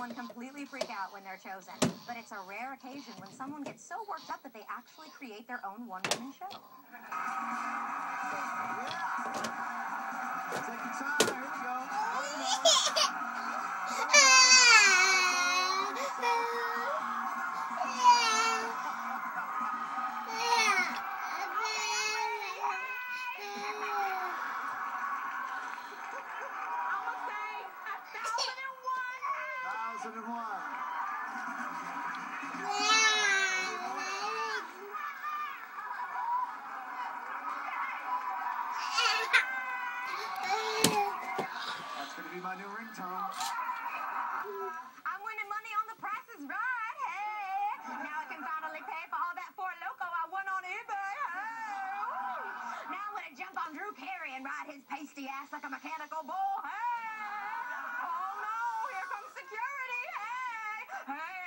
Some completely freak out when they're chosen, but it's a rare occasion when someone gets so worked up that they actually create their own one-woman show. Take your time. Here we go. That's going to be my new ringtone. I'm winning money on The Price is Right. Hey, now I can finally pay for all that Four Loko I won on eBay. Hey, now I'm going to jump on Drew Carey and ride his pasty ass like a mechanical bull. Hey, oh no, here comes security. Hey, hey.